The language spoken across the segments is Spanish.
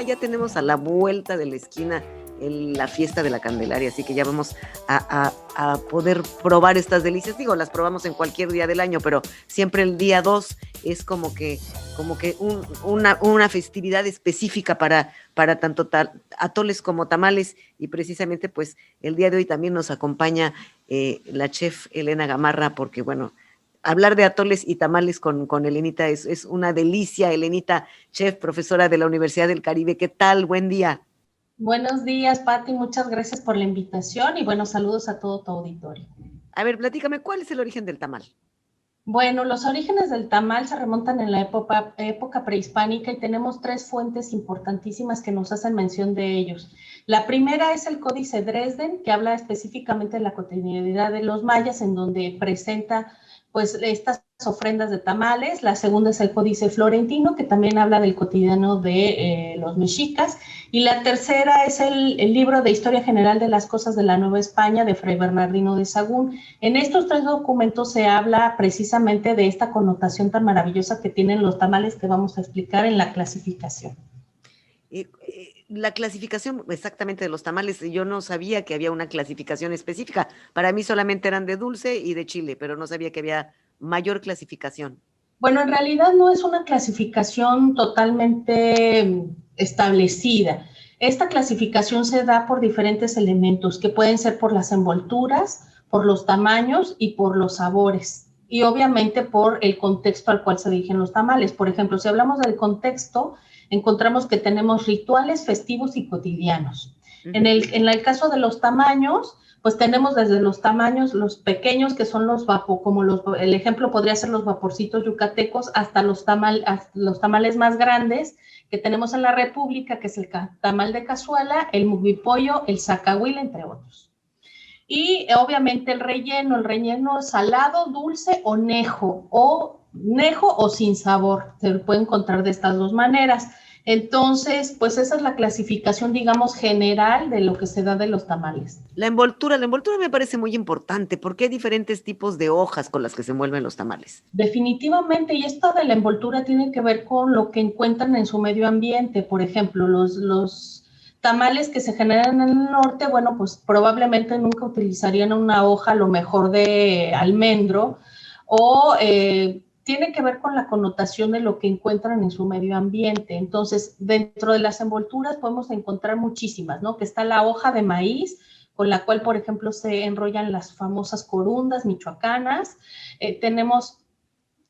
ya tenemos a la vuelta de la esquina la fiesta de la Candelaria, así que ya vamos a poder probar estas delicias. Digo, las probamos en cualquier día del año, pero siempre el día 2 es como que una festividad específica para tanto atoles como tamales, y precisamente pues el día de hoy también nos acompaña la chef Elena Gamarra, porque bueno, hablar de atoles y tamales con Elenita es una delicia. Elenita, chef, profesora de la Universidad del Caribe, ¿qué tal? Buen día. Buenos días, Pati, muchas gracias por la invitación y buenos saludos a todo tu auditorio. A ver, platícame, ¿cuál es el origen del tamal? Bueno, los orígenes del tamal se remontan en la época prehispánica y tenemos tres fuentes importantísimas que nos hacen mención de ellos. La primera es el Códice Dresden, que habla específicamente de la cotidianidad de los mayas, en donde presenta pues estas ofrendas de tamales. La segunda es el Códice Florentino, que también habla del cotidiano de los mexicas. Y la tercera es el libro de Historia General de las Cosas de la Nueva España de Fray Bernardino de Sahagún. En estos tres documentos se habla precisamente de esta connotación tan maravillosa que tienen los tamales que vamos a explicar en la clasificación. La clasificación exactamente de los tamales, yo no sabía que había una clasificación específica. Para mí solamente eran de dulce y de chile, pero no sabía que había mayor clasificación. Bueno, en realidad no es una clasificación totalmente establecida. Esta clasificación se da por diferentes elementos, que pueden ser por las envolturas, por los tamaños y por los sabores. Y obviamente por el contexto al cual se dirigen los tamales. Por ejemplo, si hablamos del contexto, encontramos que tenemos rituales, festivos y cotidianos. En el caso de los tamaños, pues tenemos desde los tamaños, los pequeños, que son los el ejemplo podría ser los vaporcitos yucatecos, hasta los tamales más grandes que tenemos en la República, que es el tamal de cazuela, el mugipollo, el zacahuil, entre otros. Y obviamente el relleno salado, dulce o nejo o sin sabor, se puede encontrar de estas dos maneras. Entonces, pues esa es la clasificación, digamos, general de lo que se da de los tamales. La envoltura me parece muy importante, porque hay diferentes tipos de hojas con las que se envuelven los tamales. Definitivamente, y esto de la envoltura tiene que ver con lo que encuentran en su medio ambiente. Por ejemplo, los tamales que se generan en el norte, bueno, pues probablemente nunca utilizarían una hoja a lo mejor de almendro, o tiene que ver con la connotación de lo que encuentran en su medio ambiente. Entonces, dentro de las envolturas podemos encontrar muchísimas, ¿no? Que está la hoja de maíz, con la cual, por ejemplo, se enrollan las famosas corundas michoacanas. Tenemos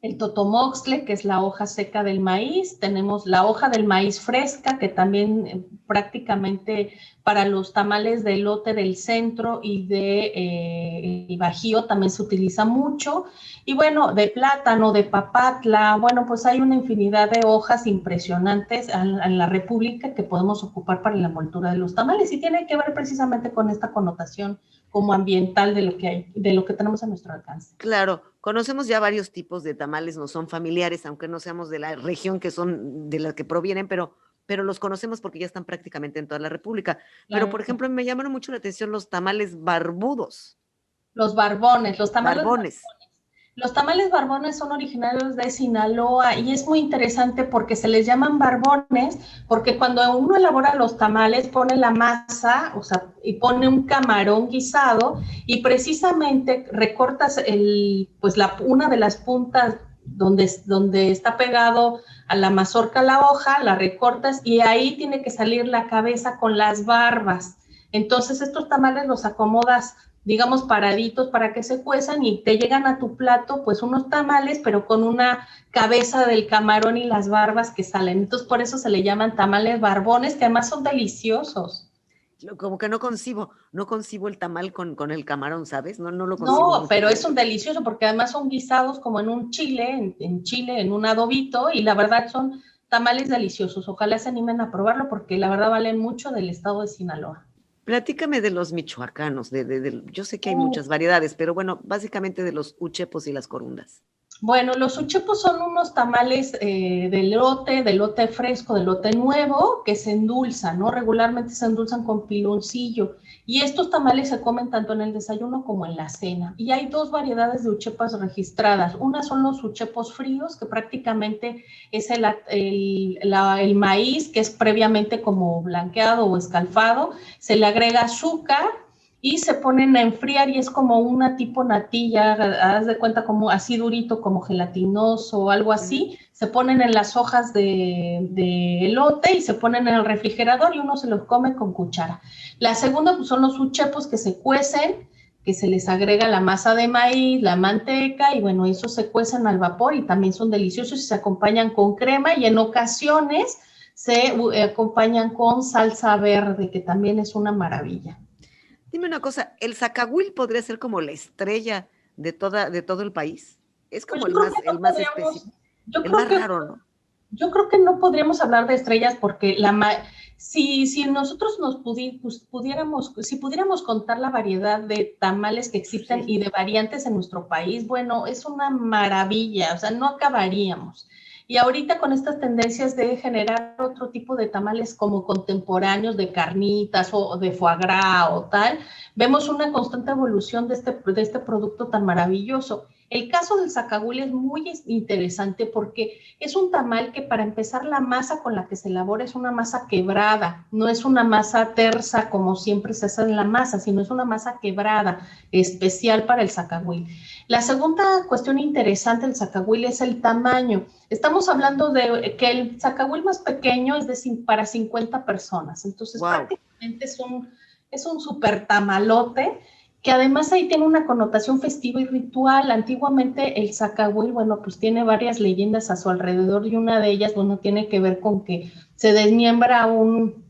el totomoxtle, que es la hoja seca del maíz. Tenemos la hoja del maíz fresca, que también prácticamente para los tamales de elote del centro y de Bajío también se utiliza mucho. Y bueno, de plátano, de papatla, bueno, pues hay una infinidad de hojas impresionantes en la República que podemos ocupar para la envoltura de los tamales, y tiene que ver precisamente con esta connotación como ambiental de lo que hay, de lo que tenemos a nuestro alcance. Claro, conocemos ya varios tipos de tamales, no son familiares, aunque no seamos de la región que son de la que provienen, pero los conocemos porque ya están prácticamente en toda la República. Pero, por Claro. ejemplo, me llamaron mucho la atención los tamales barbudos. Los barbones, los tamales barbones. Barbones. Los tamales barbones son originarios de Sinaloa y es muy interesante porque se les llaman barbones porque cuando uno elabora los tamales pone la masa, o sea, y pone un camarón guisado y precisamente recortas una de las puntas donde está pegado a la mazorca la hoja, la recortas y ahí tiene que salir la cabeza con las barbas. Entonces estos tamales los acomodas, digamos, paraditos para que se cuezan y te llegan a tu plato pues unos tamales, pero con una cabeza del camarón y las barbas que salen. Entonces por eso se le llaman tamales barbones, que además son deliciosos. Como que no concibo el tamal con el camarón, ¿sabes? No lo concibo No, mucho. pero es un delicioso porque además son guisados como en un chile, en Chile, en un adobito, y la verdad son tamales deliciosos. Ojalá se animen a probarlo porque la verdad valen mucho del estado de Sinaloa. Platícame de los michoacanos, yo sé que hay muchas variedades, pero bueno, básicamente de los uchepos y las corundas. Bueno, los uchepos son unos tamales de elote fresco, de elote nuevo, que se endulzan, ¿no? Regularmente se endulzan con piloncillo. Y estos tamales se comen tanto en el desayuno como en la cena. Y hay dos variedades de uchepas registradas. Una son los uchepos fríos, que prácticamente es el maíz, que es previamente como blanqueado o escalfado. Se le agrega azúcar y se ponen a enfriar y es como una tipo natilla, haz de cuenta como así durito, como gelatinoso o algo así. Se ponen en las hojas de elote y se ponen en el refrigerador y uno se los come con cuchara. La segunda pues, son los uchepos que se cuecen, que se les agrega la masa de maíz, la manteca y bueno, esos se cuecen al vapor y también son deliciosos y se acompañan con crema y en ocasiones se acompañan con salsa verde, que también es una maravilla. Dime una cosa, ¿el zacahuil podría ser como la estrella de todo el país? Es Pues como yo creo que el no más podríamos, específico, yo el creo más que raro, ¿no? Yo creo que no podríamos hablar de estrellas porque si nosotros si pudiéramos contar la variedad de tamales que existen Sí. y de variantes en nuestro país, bueno, es una maravilla, o sea, no acabaríamos. Y ahorita con estas tendencias de generar otro tipo de tamales como contemporáneos de carnitas o de foie gras o tal, vemos una constante evolución de este producto tan maravilloso. El caso del zacahuil es muy interesante porque es un tamal que para empezar la masa con la que se elabora es una masa quebrada, no es una masa tersa como siempre se hace en la masa, sino es una masa quebrada, especial para el zacahuil. La segunda cuestión interesante del zacahuil es el tamaño. Estamos hablando de que el zacahuil más pequeño es para 50 personas, entonces Wow. prácticamente es un super tamalote que además ahí tiene una connotación festiva y ritual. Antiguamente el zacahuil, bueno, pues tiene varias leyendas a su alrededor y una de ellas, bueno, tiene que ver con que se desmiembra a un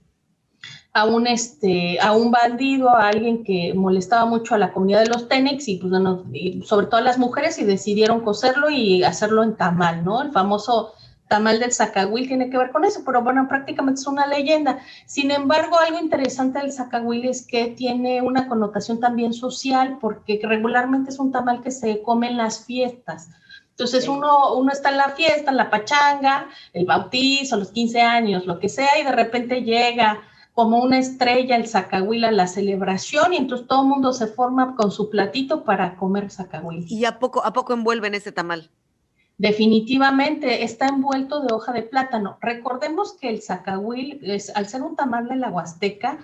bandido, a alguien que molestaba mucho a la comunidad de los Tenex y pues bueno, y sobre todo a las mujeres y decidieron coserlo y hacerlo en tamal, ¿no? El famoso tamal del zacahuil tiene que ver con eso, pero bueno, prácticamente es una leyenda. Sin embargo, algo interesante del zacahuil es que tiene una connotación también social porque regularmente es un tamal que se come en las fiestas. Entonces uno está en la fiesta, en la pachanga, el bautizo, los 15 años, lo que sea, y de repente llega como una estrella el zacahuil a la celebración y entonces todo el mundo se forma con su platito para comer zacahuil. ¿Y a poco envuelven ese tamal? Definitivamente está envuelto de hoja de plátano. Recordemos que el zacahuil, al ser un tamal de la Huasteca,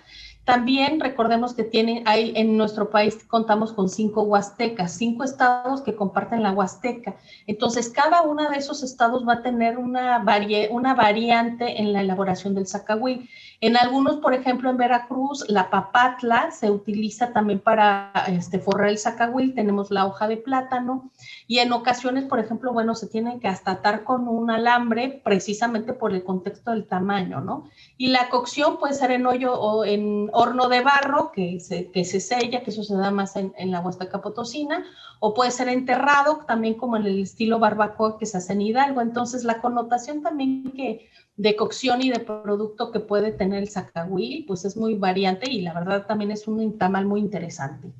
también recordemos que en nuestro país contamos con 5 huastecas, 5 estados que comparten la Huasteca. Entonces, cada uno de esos estados va a tener una variante en la elaboración del zacahuil. En algunos, por ejemplo, en Veracruz, la papatla se utiliza también para forrar el zacahuil, tenemos la hoja de plátano y en ocasiones, por ejemplo, bueno, se tienen que hasta atar con un alambre precisamente por el contexto del tamaño, ¿no? Y la cocción puede ser en hoyo o en horno de barro, que se sella, que eso se da más en la Huasteca Potosina, o puede ser enterrado, también como en el estilo barbacoa que se hace en Hidalgo. Entonces, la connotación también de cocción y de producto que puede tener el zacahuil, pues es muy variante y la verdad también es un tamal muy interesante.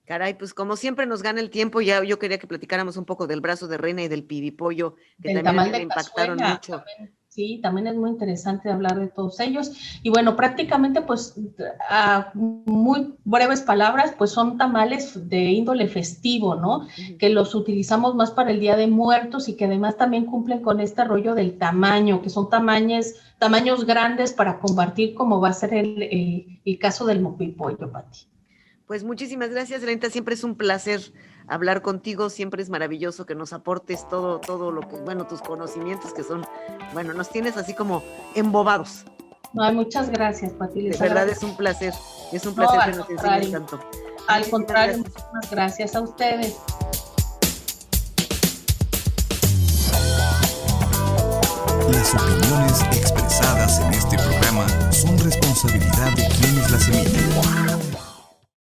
Caray, pues como siempre nos gana el tiempo, ya yo quería que platicáramos un poco del brazo de reina y del pibipollo, que Del también a tamal mí me de impactaron cazuela, mucho. sí, también es muy interesante hablar de todos ellos. Y bueno, prácticamente, pues, a muy breves palabras, pues son tamales de índole festivo, ¿no? Que los utilizamos más para el Día de Muertos y que además también cumplen con este rollo del tamaño, que son tamaños grandes para compartir, como va a ser el caso del mopipollo, Pati. Pues muchísimas gracias, Renita. Siempre es un placer hablar contigo. Siempre es maravilloso que nos aportes todo lo que, bueno, tus conocimientos que son, bueno, nos tienes así como embobados. No, muchas gracias, Pati. De verdad es un placer que nos enseñes tanto. Al contrario, muchísimas gracias a ustedes. Las opiniones expresadas en este programa son responsabilidad de quienes las emiten.